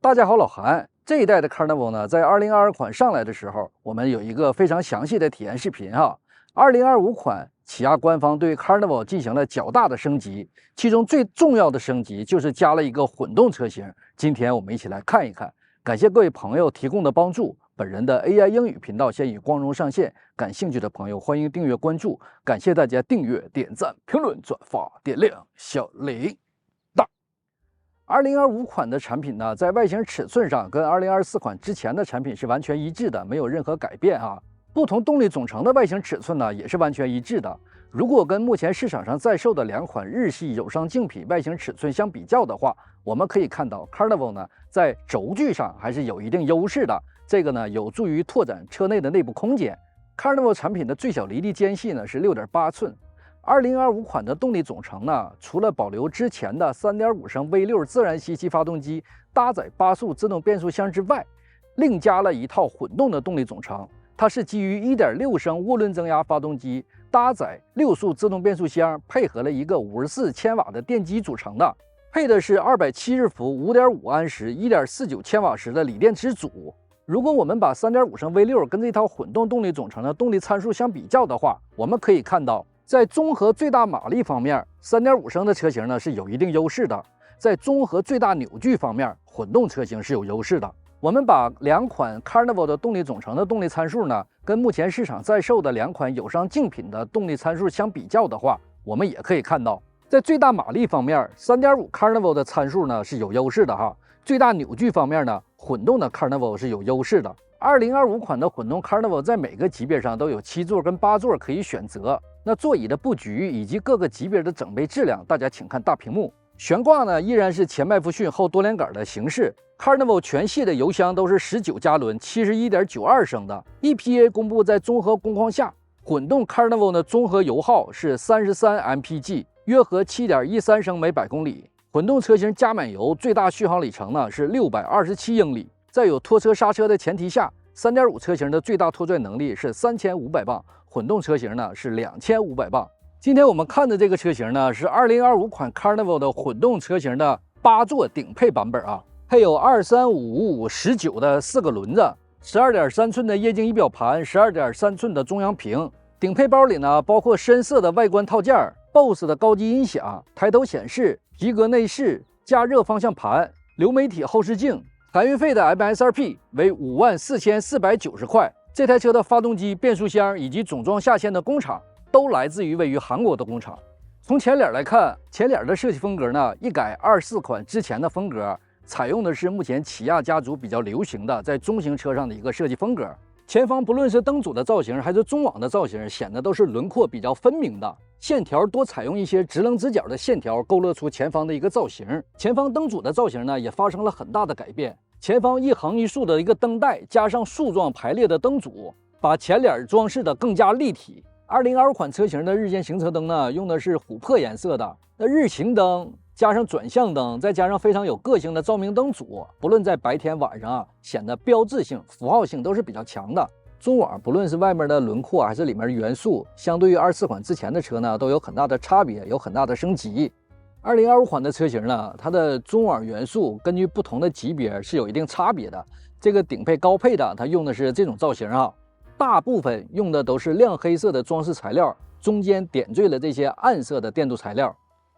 大家好，老韩。这一代的 Carnival 呢，在2022款上来的时候，我们有一个非常详细的体验视频哈。2025款，起亚官方对 Carnival 进行了较大的升级，其中最重要的升级就是加了一个混动车型。今天我们一起来看一看。感谢各位朋友提供的帮助。本人的 AI 英语频道现已光荣上线，感兴趣的朋友欢迎订阅关注。感谢大家订阅、点赞、评论、转发、点亮小铃铛。2025款的产品呢，在外形尺寸上跟2024款之前的产品是完全一致的，没有任何改变啊。不同动力总成的外形尺寸呢，也是完全一致的。如果跟目前市场上在售的两款日系友商竞品外形尺寸相比较的话，我们可以看到 Carnival 呢在轴距上还是有一定优势的。这个呢有助于拓展车内的内部空间。Carnival 产品的最小离地间隙呢是6.8寸。2025款的动力总成呢，除了保留之前的3.5升 V6 自然吸气发动机，搭载8速自动变速箱之外，另加了一套混动的动力总成。它是基于 1.6升涡轮增压发动机，搭载6速自动变速箱，配合了一个54千瓦的电机组成的，配的是270伏5.5安时1.49千瓦时的锂电池组。如果我们把3.5升 V6 跟这套混动动力总成的动力参数相比较的话，我们可以看到，在综合最大马力方面，3.5升的车型呢是有一定优势的；在综合最大扭矩方面，混动车型是有优势的。我们把两款 Carnival 的动力总成的动力参数呢，跟目前市场在售的两款友商竞品的动力参数相比较的话，我们也可以看到，在最大马力方面，3.5 Carnival 的参数呢是有优势的哈。最大扭矩方面呢，混动的 Carnival 是有优势的。2025款的混动 Carnival 在每个级别上都有7座跟8座可以选择。那座椅的布局以及各个级别的整备质量，大家请看大屏幕。悬挂呢依然是前麦弗逊后多连杆的形式。Carnival 全系的油箱都是19加仑71.92升的。EPA 公布在综合工况下，混动 Carnival 的综合油耗是33 mpg， 约合7.13升每百公里。混动车型加满油最大续航里程呢是627英里。在有拖车刹车的前提下，3.5车型的最大拖拽能力是3500磅，混动车型呢是2500磅。今天我们看的这个车型呢是2025款 Carnival 的混动车型的8座顶配版本啊，配有235/55/19的4个轮子，12.3寸的液晶仪表盘，12.3寸的中央屏。顶配包里呢包括深色的外观套件，BOSE 的高级音响，抬头显示，皮革内饰，加热方向盘，流媒体后视镜。含运费的 MSRP 为54490块。这台车的发动机、变速箱以及总装下线的工厂都来自于位于韩国的工厂。从前脸来看，前脸的设计风格呢，一改24款之前的风格，采用的是目前起亚家族比较流行的在中型车上的一个设计风格。前方不论是灯组的造型还是中网的造型，显得都是轮廓比较分明的，线条多采用一些直棱直角的线条，勾勒出前方的一个造型。前方灯组的造型呢，也发生了很大的改变。前方一横一竖的一个灯带，加上竖状排列的灯组，把前脸装饰的更加立体。2025款车型的日间行车灯呢，用的是琥珀颜色的。那日行灯加上转向灯，再加上非常有个性的照明灯组，不论在白天晚上显得标志性、符号性都是比较强的。中网不论是外面的轮廓还是里面的元素，相对于24款之前的车呢，都有很大的差别，有很大的升级。2025款的车型呢，它的中网元素根据不同的级别是有一定差别的。这个顶配高配的，它用的是这种造型啊，大部分用的都是亮黑色的装饰材料，中间点缀了这些暗色的电镀材料。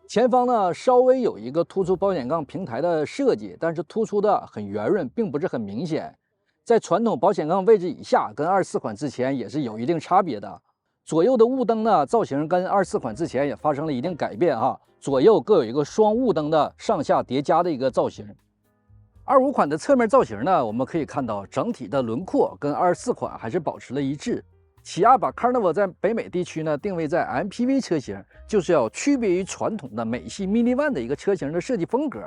前方呢稍微有一个突出保险杠平台的设计，但是突出的很圆润，并不是很明显。在传统保险杠位置以下，跟24款之前也是有一定差别的。左右的雾灯呢造型跟24款之前也发生了一定改变啊，左右各有一个双雾灯的上下叠加的一个造型。25款的侧面造型呢，我们可以看到整体的轮廓跟24款还是保持了一致。起亚把 Carnival 在北美地区呢定位在 MPV 车型，就是要区别于传统的美系 Mini Van 的一个车型的设计风格。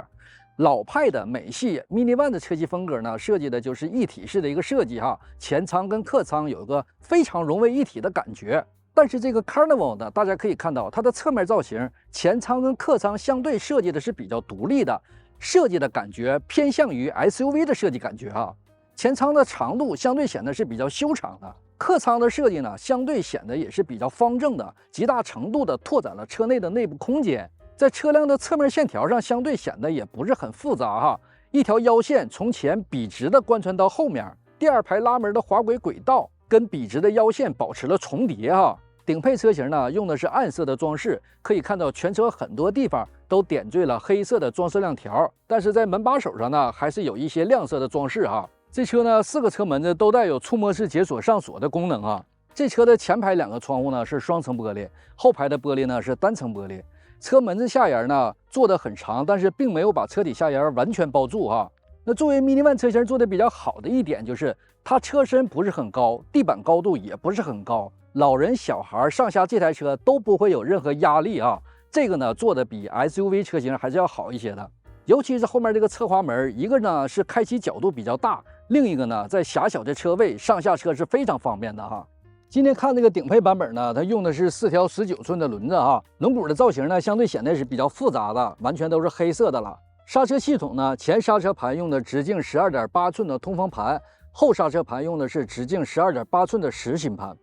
老派的美系 Mini Van 的车系风格呢，设计的就是一体式的一个设计哈，前舱跟客舱有一个非常融为一体的感觉。但是这个 Carnival 呢，大家可以看到它的侧面造型，前舱跟客舱相对设计的是比较独立的，设计的感觉偏向于 SUV 的设计感觉啊。前舱的长度相对显得是比较修长的，客舱的设计呢，相对显得也是比较方正的，极大程度的拓展了车内的内部空间。在车辆的侧面线条上，相对显得也不是很复杂哈，一条腰线从前笔直的贯穿到后面，第二排拉门的滑轨轨道跟笔直的腰线保持了重叠哈。顶配车型呢用的是暗色的装饰，可以看到全车很多地方都点缀了黑色的装饰亮条，但是在门把手上呢还是有一些亮色的装饰哈。这车呢4个车门子都带有触摸式解锁上锁的功能啊。这车的前排2个窗户呢是双层玻璃，后排的玻璃呢是单层玻璃。车门子下沿呢做得很长，但是并没有把车体下沿完全包住哈。那作为 Mini Van 车型做的比较好的一点就是它车身不是很高，地板高度也不是很高，老人小孩上下这台车都不会有任何压力啊。这个呢做的比 SUV 车型还是要好一些的，尤其是后面这个侧滑门，一个呢是开启角度比较大，另一个呢在狭小的车位上下车是非常方便的哈。今天看这个顶配版本呢，它用的是4条19寸的轮子哈，轮毂的造型呢相对显得是比较复杂的，完全都是黑色的了。刹车系统呢，前刹车盘用的直径12.8寸的通风盘，后刹车盘用的是直径12.8寸的实心盘。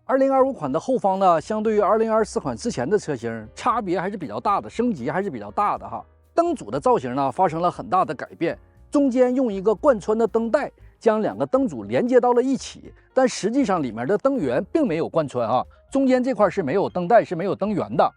2025款的后方呢，相对于2024款之前的车型，差别还是比较大的，升级还是比较大的哈。灯组的造型呢发生了很大的改变，中间用一个贯穿的灯带将2个灯组连接到了一起，但实际上里面的灯源并没有贯穿啊，中间这块是没有灯带，是没有灯源的。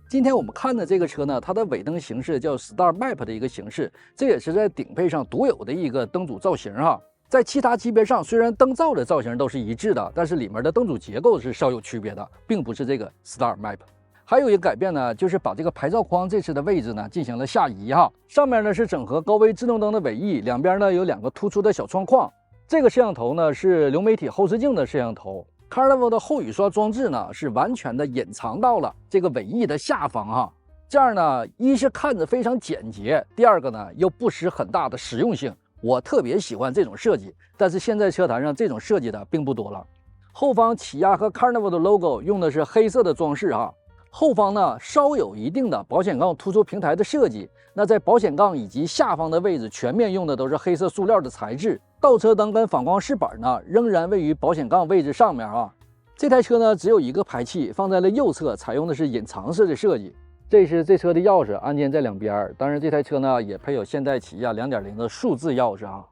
今天我们看的这个车呢，它的尾灯形式叫 Star Map 的一个形式，这也是在顶配上独有的一个灯组造型哈。在其他级别上，虽然灯罩的造型都是一致的，但是里面的灯组结构是稍有区别的，并不是这个 Star Map。还有一个改变呢，就是把这个牌照框这次的位置呢进行了下移哈。上面呢是整合高威自动灯的尾翼，两边呢有2个突出的小窗框。这个摄像头呢是流媒体后视镜的摄像头。Carnival 的后雨刷装置呢是完全的隐藏到了这个尾翼的下方哈。这样呢，一是看着非常简洁，第二个呢又不失很大的实用性。我特别喜欢这种设计，但是现在车坛上这种设计的并不多了。后方起亚和 Carnival 的 logo 用的是黑色的装饰哈。后方呢稍有一定的保险杠突出平台的设计，那在保险杠以及下方的位置全面用的都是黑色塑料的材质。倒车灯跟反光饰板呢仍然位于保险杠位置上面啊。这台车呢只有一个排气，放在了右侧，采用的是隐藏式的设计。这是这车的钥匙，按键在两边。当然这台车呢也配有现代起亚 2.0 的数字钥匙啊。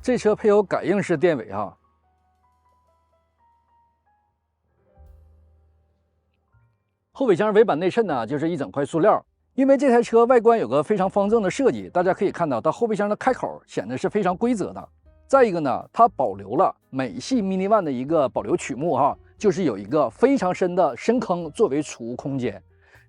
这车配有感应式电尾哈。后尾箱尾板内衬呢就是一整块塑料，因为这台车外观有个非常方正的设计，大家可以看到它后备箱的开口显得是非常规则的。再一个呢，它保留了美系 Mini Van 的一个保留曲目哈，就是有一个非常深的深坑作为储物空间。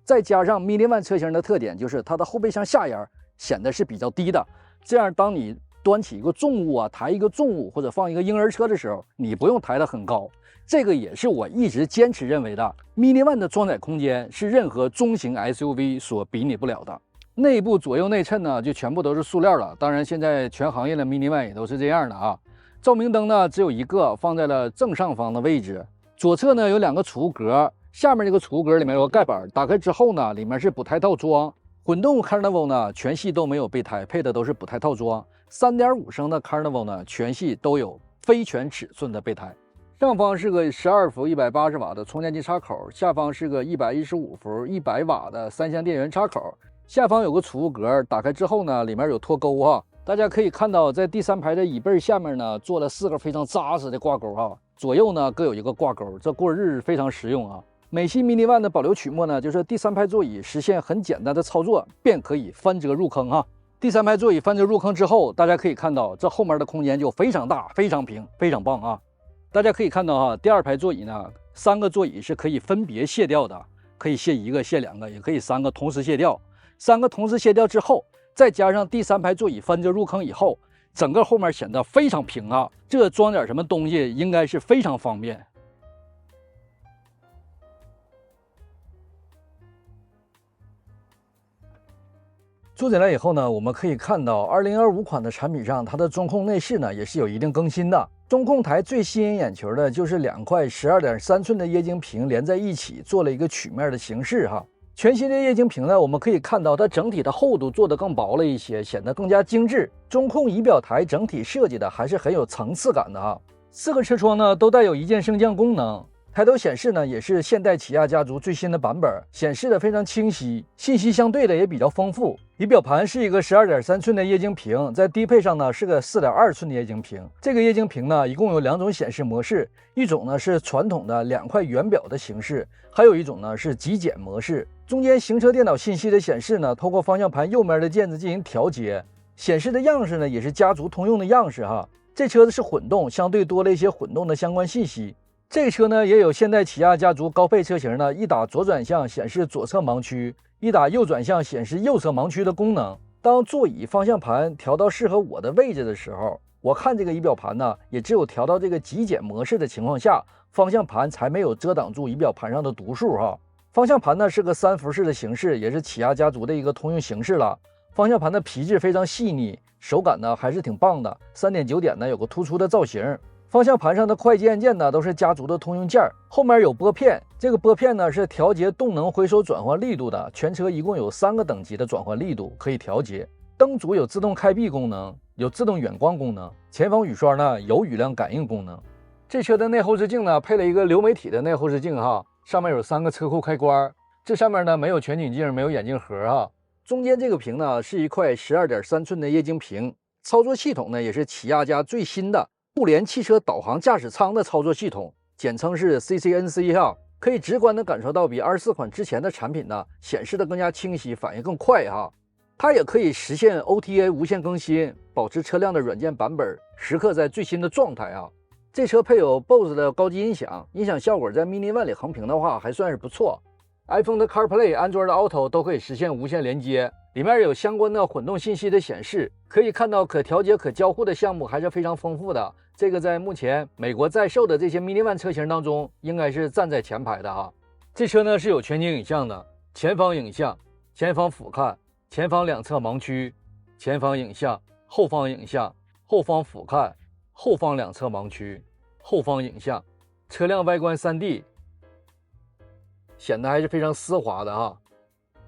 再加上 Mini Van 车型的特点就是它的后备箱下沿显得是比较低的，这样当你端起一个重物啊，抬一个重物或者放一个婴儿车的时候，你不用抬得很高。这个也是我一直坚持认为的 Mini Van 的装载空间是任何中型 SUV 所比拟不了的。内部左右内衬呢就全部都是塑料了，当然现在全行业的 Mini Van 也都是这样的啊。照明灯呢只有一个，放在了正上方的位置。左侧呢有2个储物格，下面这个储物格里面有个盖板，打开之后呢里面是补胎套装。混动 Carnival 呢全系都没有备胎，配的都是补胎套装。3.5升的 Carnival 呢全系都有非全尺寸的备胎。上方是个12伏180瓦的充电器插口，下方是个115伏100瓦的3相电源插口。下方有个储物格，打开之后呢，里面有脱钩哈。大家可以看到，在第3排的椅背下面呢，做了4个非常扎实的挂钩哈。左右呢各有一个挂钩，这过日非常实用啊。美系 Mini Van 的保留曲目呢，就是第3排座椅实现很简单的操作，便可以翻折入坑哈。第3排座椅翻折入坑之后，大家可以看到这后面的空间就非常大、非常平、非常棒啊。大家可以看到哈，第2排座椅呢，3个座椅是可以分别卸掉的，可以卸1个、卸2个，也可以3个同时卸掉。3个同时卸掉之后，再加上第3排座椅翻折入坑以后，整个后面显得非常平啊。这装点什么东西应该是非常方便。坐进来以后呢，我们可以看到2025款的产品上，它的中控内饰呢也是有一定更新的。中控台最吸引眼球的就是2块12.3寸的液晶屏连在一起，做了一个曲面的形式哈。全新的液晶屏呢，我们可以看到它整体的厚度做得更薄了一些，显得更加精致。中控仪表台整体设计的还是很有层次感的哈。4个车窗呢都带有一键升降功能，抬头显示呢，也是现代起亚家族最新的版本，显示的非常清晰，信息相对的也比较丰富。仪表盘是一个12.3寸的液晶屏，在低配上呢是个4.2寸的液晶屏。这个液晶屏呢一共有2种显示模式，一种呢是传统的2块圆表的形式，还有一种呢是极简模式。中间行车电脑信息的显示呢，透过方向盘右面的键子进行调节，显示的样式呢也是家族通用的样式哈。这车子是混动，相对多了一些混动的相关信息。这个车呢也有现代起亚家族高配车型呢一打左转向显示左侧盲区，一打右转向显示右侧盲区的功能。当座椅方向盘调到适合我的位置的时候，我看这个仪表盘呢也只有调到这个极简模式的情况下，方向盘才没有遮挡住仪表盘上的读数哈。方向盘呢是个3辐式的形式，也是起亚家族的一个通用形式了。方向盘的皮质非常细腻，手感呢还是挺棒的，3.9点呢有个突出的造型。方向盘上的快捷按键呢都是家族的通用件，后面有拨片，这个拨片呢是调节动能回收转换力度的，全车一共有3个等级的转换力度可以调节。灯组有自动开闭功能，有自动远光功能，前方雨刷呢有雨量感应功能。这车的内后视镜呢配了一个流媒体的内后视镜哈，上面有3个车库开关，这上面呢没有全景镜，没有眼镜盒哈。中间这个屏呢是一块12.3寸的液晶屏，操作系统呢也是起亚家最新的互联汽车导航驾驶舱的操作系统，简称是 CCNC 哈，可以直观的感受到比24款之前的产品呢显示的更加清晰，反应更快哈。它也可以实现 OTA 无线更新，保持车辆的软件版本时刻在最新的状态啊。这车配有 BOSE 的高级音响，音响效果在 Mini One 里横屏的话还算是不错。iPhone 的 CarPlay、Android 的 Auto 都可以实现无线连接，里面有相关的混动信息的显示，可以看到可调节、可交互的项目还是非常丰富的。这个在目前美国在售的这些 Mini One 车型当中，应该是站在前排的哈。这车呢是有全景影像的，前方影像、前方俯瞰、前方2侧盲区、前方影像、后方影像、后方俯瞰、后方2侧盲区、后方影像，车辆外观 3D。显得还是非常丝滑的哈。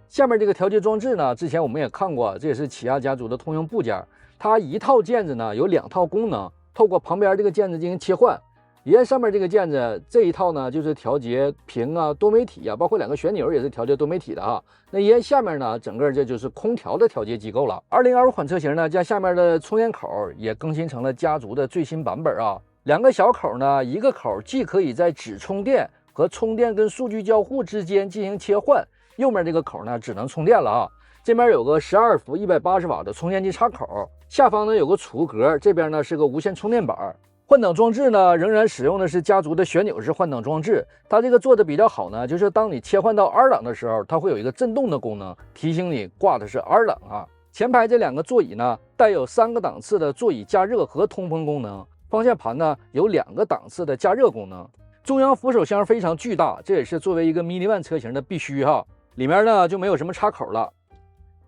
下面这个调节装置呢，之前我们也看过，这也是起亚家族的通用部件。它一套键子呢有2套功能，透过旁边这个键子进行切换。一按上面这个键子，这一套呢就是调节屏啊、多媒体啊，包括2个旋钮也是调节多媒体的哈。那一按下面呢，整个这就是空调的调节机构了。2025款车型呢，将下面的充电口也更新成了家族的最新版本啊。2个小口呢，一个口既可以在只充电和充电跟数据交互之间进行切换，右面这个口呢只能充电了啊。这边有个12伏180瓦的充电器插口，下方呢有个储物格，这边呢是个无线充电板。换挡装置呢仍然使用的是家族的旋钮式换挡装置，它这个做的比较好呢，就是当你切换到 R 档的时候，它会有一个震动的功能，提醒你挂的是 R 档啊。前排这2个座椅呢带有3个档次的座椅加热和通风功能，方向盘呢有2个档次的加热功能。中央扶手箱非常巨大，这也是作为一个 Mini One 车型的必须哈。里面呢就没有什么插口了。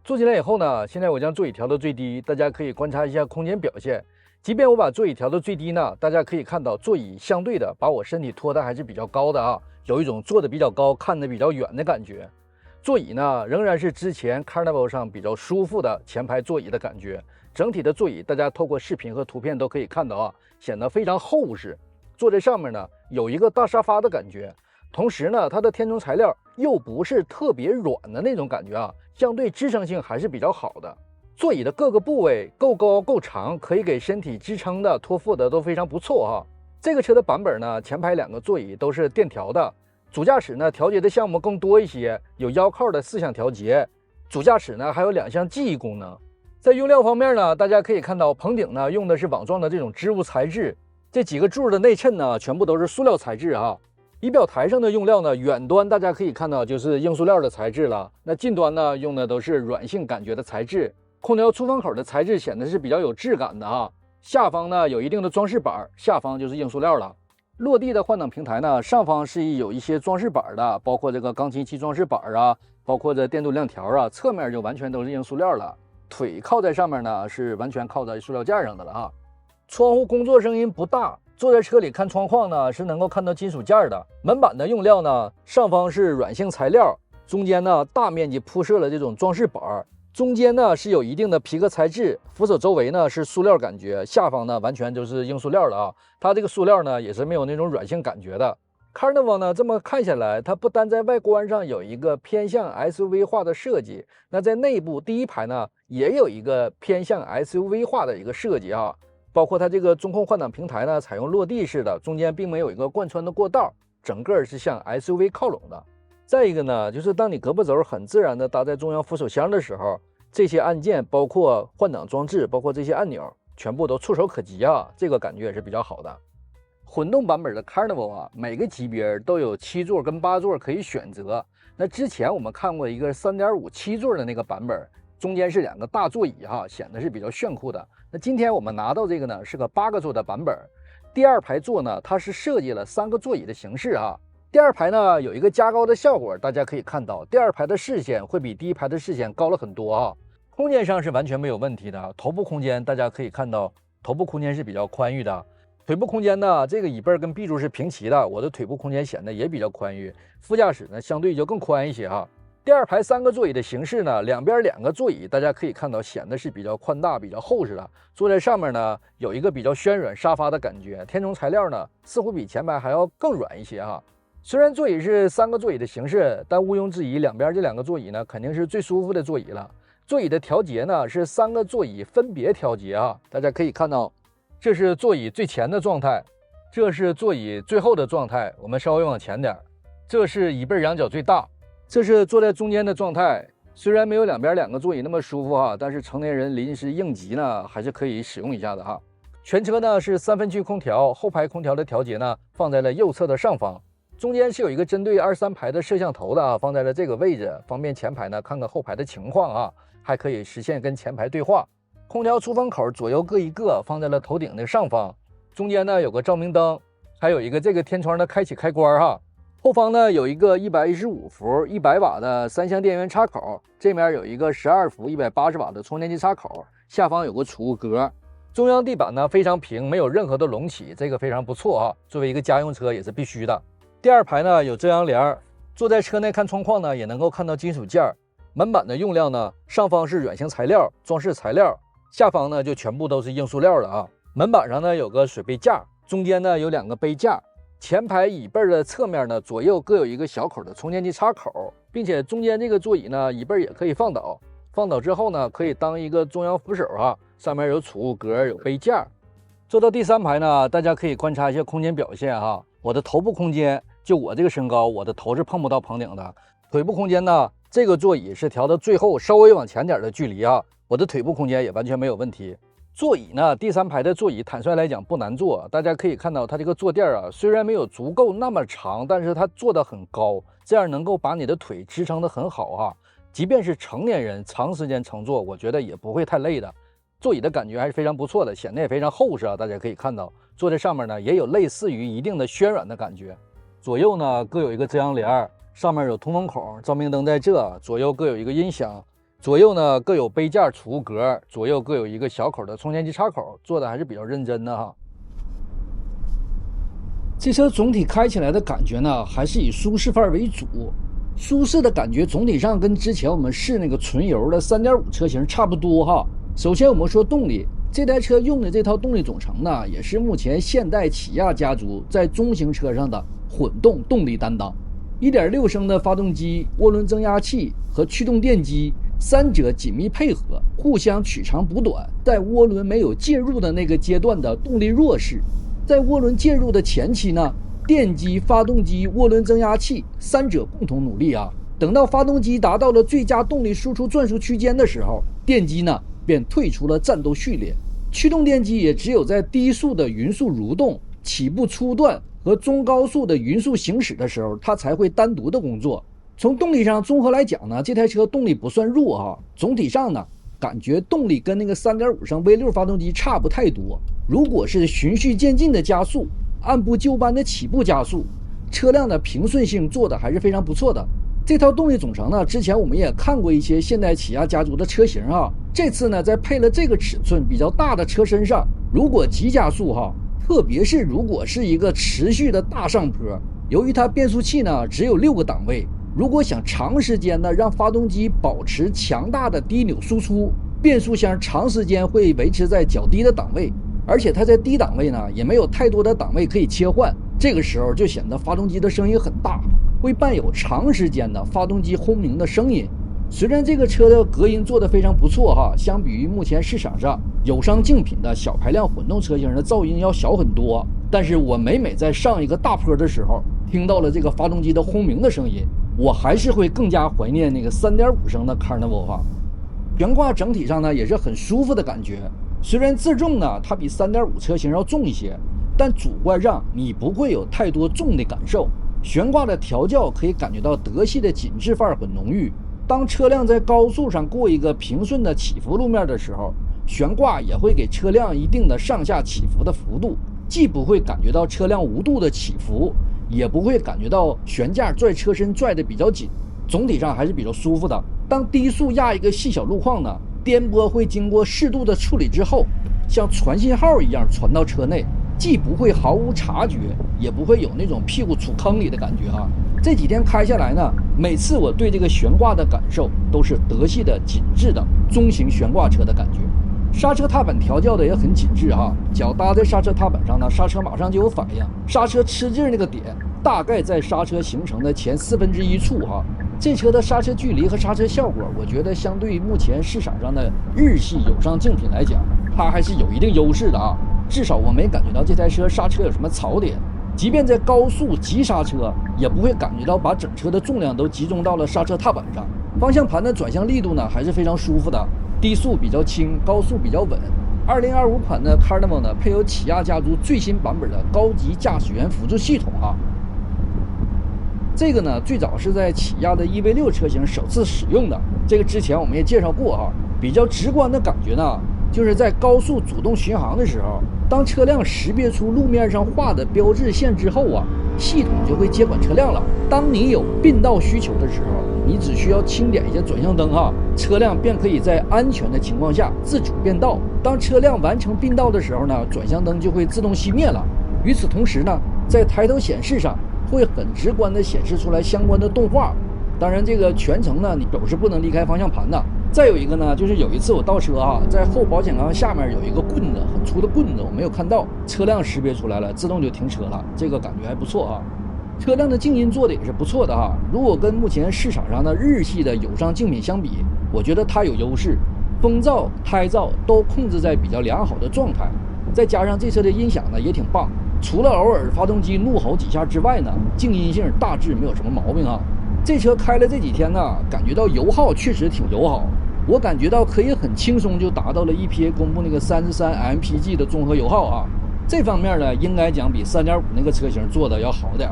坐进来以后呢，现在我将座椅调到最低，大家可以观察一下空间表现。即便我把座椅调到最低呢，大家可以看到座椅相对的把我身体托的还是比较高的啊，有一种坐的比较高、看的比较远的感觉。座椅呢仍然是之前 Carnival 上比较舒服的前排座椅的感觉。整体的座椅大家透过视频和图片都可以看到啊，显得非常厚实。坐在上面呢，有一个大沙发的感觉，同时呢，它的填充材料又不是特别软的那种感觉啊，相对支撑性还是比较好的。座椅的各个部位够高够长，可以给身体支撑的、托付的都非常不错哈。这个车的版本呢，前排2个座椅都是电调的，主驾驶呢调节的项目更多一些，有腰靠的4项调节，主驾驶呢还有2项记忆功能。在用料方面呢，大家可以看到棚顶呢用的是网状的这种织物材质。这几个柱的内衬呢，全部都是塑料材质哈。仪表台上的用料呢，远端大家可以看到就是硬塑料的材质了，那近端呢用的都是软性感觉的材质。空调出风口的材质显得是比较有质感的哈。下方呢有一定的装饰板，下方就是硬塑料了。落地的换挡平台呢，上方是有一些装饰板的，包括这个钢琴漆装饰板啊，包括这电镀亮条啊，侧面就完全都是硬塑料了。腿靠在上面呢，是完全靠在塑料架上的了哈。窗户工作声音不大，坐在车里看窗框呢是能够看到金属件的。门板的用料呢，上方是软性材料，中间呢大面积铺设了这种装饰板，中间呢是有一定的皮革材质，扶手周围呢是塑料感觉，下方呢完全就是硬塑料了啊。它这个塑料呢也是没有那种软性感觉的。Carnival 呢，这么看下来，它不单在外观上有一个偏向 SUV 化的设计，那在内部第一排呢，也有一个偏向 SUV 化的一个设计啊。包括它这个中控换挡平台呢，采用落地式的，中间并没有一个贯穿的过道，整个是向 SUV 靠拢的。再一个呢，就是当你胳膊肘很自然的搭在中央扶手箱的时候，这些按键，包括换挡装置，包括这些按钮，全部都触手可及啊，这个感觉也是比较好的。混动版本的 Carnival 啊，每个级别都有7座跟8座可以选择。那之前我们看过一个3.5 7座的那个版本，中间是2个大座椅哈，显得是比较炫酷的。那今天我们拿到这个呢，是个8个座的版本。第二排座呢，它是设计了3个座椅的形式哈。第二排呢有一个加高的效果，大家可以看到，第二排的视线会比第一排的视线高了很多啊。空间上是完全没有问题的，头部空间大家可以看到，头部空间是比较宽裕的。腿部空间呢，这个椅背跟 B 柱是平齐的，我的腿部空间显得也比较宽裕。副驾驶呢，相对就更宽一些哈。第二排3个座椅的形式呢，两边2个座椅，大家可以看到显得是比较宽大、比较厚实的。坐在上面呢，有一个比较暄软沙发的感觉。天窗材料呢，似乎比前排还要更软一些哈。虽然座椅是3个座椅的形式，但毋庸置疑，两边这2个座椅呢，肯定是最舒服的座椅了。座椅的调节呢，是3个座椅分别调节啊，大家可以看到。这是座椅最前的状态，这是座椅最后的状态，我们稍微往前点。这是椅背仰角最大，这是坐在中间的状态。虽然没有两边2个座椅那么舒服哈，但是成年人临时应急呢，还是可以使用一下的哈。全车呢是3分区空调，后排空调的调节呢放在了右侧的上方，中间是有一个针对2、3排的摄像头的啊，放在了这个位置，方便前排呢看看后排的情况啊，还可以实现跟前排对话。空调出风口左右各一个，放在了头顶的上方。中间呢有个照明灯，还有一个这个天窗的开启开关哈。后方呢有一个115伏100瓦的3相电源插口，这面有一个12伏180瓦的充电器插口，下方有个储物格。中央地板呢非常平，没有任何的隆起，这个非常不错哈。作为一个家用车也是必须的。第二排呢有遮阳帘，坐在车内看窗框呢也能够看到金属件。门板的用料呢，上方是软性材料，装饰材料。下方呢就全部都是硬塑料了啊。门板上呢有个水杯架，中间呢有2个杯架，前排椅背的侧面呢左右各有一个小口的充电器插口，并且中间这个座椅呢椅背也可以放倒，放倒之后呢可以当一个中央扶手啊，上面有储物格，有杯架。坐到第3排呢，大家可以观察一下空间表现哈。我的头部空间，就我这个身高，我的头是碰不到棚顶的。腿部空间呢，这个座椅是调到最后稍微往前点的距离啊。我的腿部空间也完全没有问题。座椅呢，第3排的座椅坦率来讲不难坐，大家可以看到它这个坐垫啊，虽然没有足够那么长，但是它坐得很高，这样能够把你的腿支撑得很好啊。即便是成年人长时间乘坐，我觉得也不会太累的。座椅的感觉还是非常不错的，显得也非常厚实啊。大家可以看到，坐在上面呢，也有类似于一定的暄软的感觉。左右呢各有一个遮阳帘，上面有通风口，照明灯在这，左右各有一个音响。左右呢各有杯架储物格，左右各有一个小口的充电器插口，做的还是比较认真的哈。这车总体开起来的感觉呢，还是以舒适范儿为主。舒适的感觉总体上跟之前我们试那个纯油的 3.5 车型差不多哈。首先我们说动力，这台车用的这套动力总成呢，也是目前现代起亚家族在中型车上的混动动力担当。1.6升的发动机、涡轮增压器和驱动电机三者紧密配合，互相取长补短。在涡轮没有介入的那个阶段的动力弱势，在涡轮介入的前期呢，电机、发动机、涡轮增压器三者共同努力啊。等到发动机达到了最佳动力输出转速区间的时候，电机呢便退出了战斗序列。驱动电机也只有在低速的匀速蠕动、起步初段和中高速的匀速行驶的时候，它才会单独的工作。从动力上综合来讲呢，这台车动力不算弱哈。总体上呢，感觉动力跟那个 3.5 升 V6 发动机差不太多。如果是循序渐进的加速，按部就班的起步加速，车辆的平顺性做的还是非常不错的。这套动力总成呢，之前我们也看过一些现代起亚家族的车型啊。这次呢，在配了这个尺寸比较大的车身上，如果急加速哈，特别是如果是一个持续的大上坡，由于它变速器呢只有6个档位，如果想长时间的让发动机保持强大的低扭输出，变速箱长时间会维持在较低的档位，而且它在低档位呢也没有太多的档位可以切换，这个时候就显得发动机的声音很大，会伴有长时间的发动机轰鸣的声音。虽然这个车的隔音做得非常不错哈，相比于目前市场上友商竞品的小排量混动车型的噪音要小很多，但是我每在上一个大坡的时候听到了这个发动机的轰鸣的声音，我还是会更加怀念那个3.5升的 Carnival 哈。悬挂整体上呢也是很舒服的感觉，虽然自重呢它比3.5车型要重一些，但主观上你不会有太多重的感受。悬挂的调教可以感觉到德系的紧致范儿很浓郁。当车辆在高速上过一个平顺的起伏路面的时候，悬挂也会给车辆一定的上下起伏的幅度，既不会感觉到车辆无度的起伏，也不会感觉到悬架拽车身拽得比较紧，总体上还是比较舒服的。当低速压一个细小路况呢，颠簸会经过适度的处理之后，像传信号一样传到车内，既不会毫无察觉，也不会有那种屁股杵坑里的感觉啊。这几天开下来呢，每次我对这个悬挂的感受都是德系的紧致的中型悬挂车的感觉。刹车踏板调教的也很紧致哈，脚搭在刹车踏板上呢，刹车马上就有反应。刹车吃劲那个点大概在刹车行程的前1/4处哈。这车的刹车距离和刹车效果，我觉得相对于目前市场上的日系友商竞品来讲，它还是有一定优势的啊。至少我没感觉到这台车刹车有什么槽点。即便在高速急刹车，也不会感觉到把整车的重量都集中到了刹车踏板上。方向盘的转向力度呢，还是非常舒服的，低速比较轻，高速比较稳。2025款的 Carnival 呢，配有起亚家族最新版本的高级驾驶员辅助系统啊。这个呢，最早是在起亚的 EV6 车型首次使用的，这个之前我们也介绍过哈。比较直观的感觉呢，就是在高速主动巡航的时候，当车辆识别出路面上画的标志线之后啊，系统就会接管车辆了。当你有并道需求的时候，你只需要轻点一下转向灯啊，车辆便可以在安全的情况下自主变道。当车辆完成并道的时候呢，转向灯就会自动熄灭了。与此同时呢，在抬头显示上会很直观地显示出来相关的动画。当然，这个全程呢，你都是不能离开方向盘的。再有一个呢，就是有一次我倒车啊，在后保险杠下面有一个棍子，很粗的棍子，我没有看到，车辆识别出来了，自动就停车了，这个感觉还不错啊。车辆的静音做的也是不错的哈。如果跟目前市场上的日系的友商竞品相比，我觉得它有优势，风噪、胎噪都控制在比较良好的状态，再加上这车的音响呢也挺棒，除了偶尔发动机怒吼几下之外呢，静音性大致没有什么毛病啊。这车开了这几天呢，感觉到油耗确实挺友好，我感觉到可以很轻松就达到了 EPA 公布那个33 mpg 的综合油耗啊。这方面呢，应该讲比3.5那个车型做的要好点，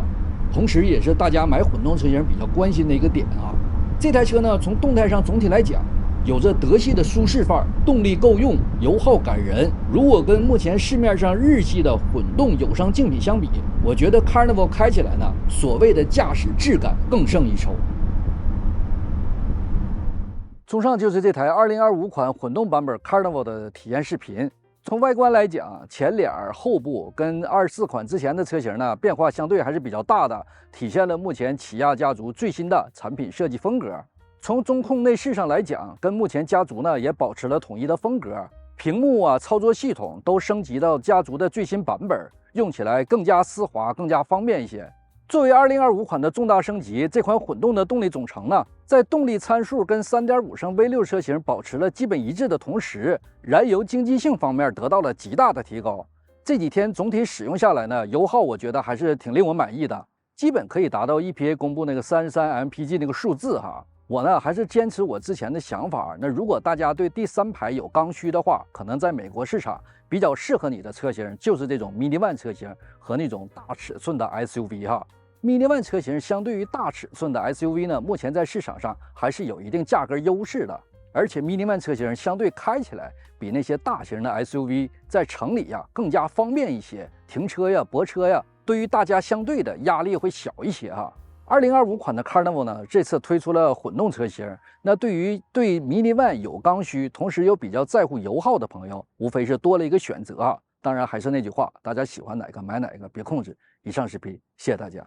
同时也是大家买混动车型比较关心的一个点啊。这台车呢，从动态上总体来讲，有着德系的舒适范儿，动力够用，油耗感人。如果跟目前市面上日系的混动友商竞品相比，我觉得 Carnival 开起来呢，所谓的驾驶质感更胜一筹。综上就是这台2025款混动版本 Carnival 的体验视频。从外观来讲，前脸、后部跟24款之前的车型呢，变化相对还是比较大的，体现了目前起亚家族最新的产品设计风格。从中控内饰上来讲，跟目前家族呢也保持了统一的风格，屏幕啊、操作系统都升级到家族的最新版本，用起来更加丝滑、更加方便一些。作为2025款的重大升级，这款混动的动力总成呢，在动力参数跟3.5升 V6 车型保持了基本一致的同时，燃油经济性方面得到了极大的提高。这几天总体使用下来呢，油耗我觉得还是挺令我满意的，基本可以达到 EPA 公布那个33 mpg 那个数字哈。我呢还是坚持我之前的想法，那如果大家对第三排有刚需的话，可能在美国市场比较适合你的车型就是这种 Mini Van 车型和那种大尺寸的 SUV 哈。Mini Van 车型相对于大尺寸的 SUV 呢，目前在市场上还是有一定价格优势的，而且 Mini Van 车型相对开起来比那些大型的 SUV 在城里呀更加方便一些，停车呀、泊车呀，对于大家相对的压力会小一些哈。2025款的 Carnival 呢，这次推出了混动车型，那对于对 Mini Van 有刚需，同时又比较在乎油耗的朋友，无非是多了一个选择啊。当然还是那句话，大家喜欢哪个买哪个，别控制。以上视频，谢谢大家。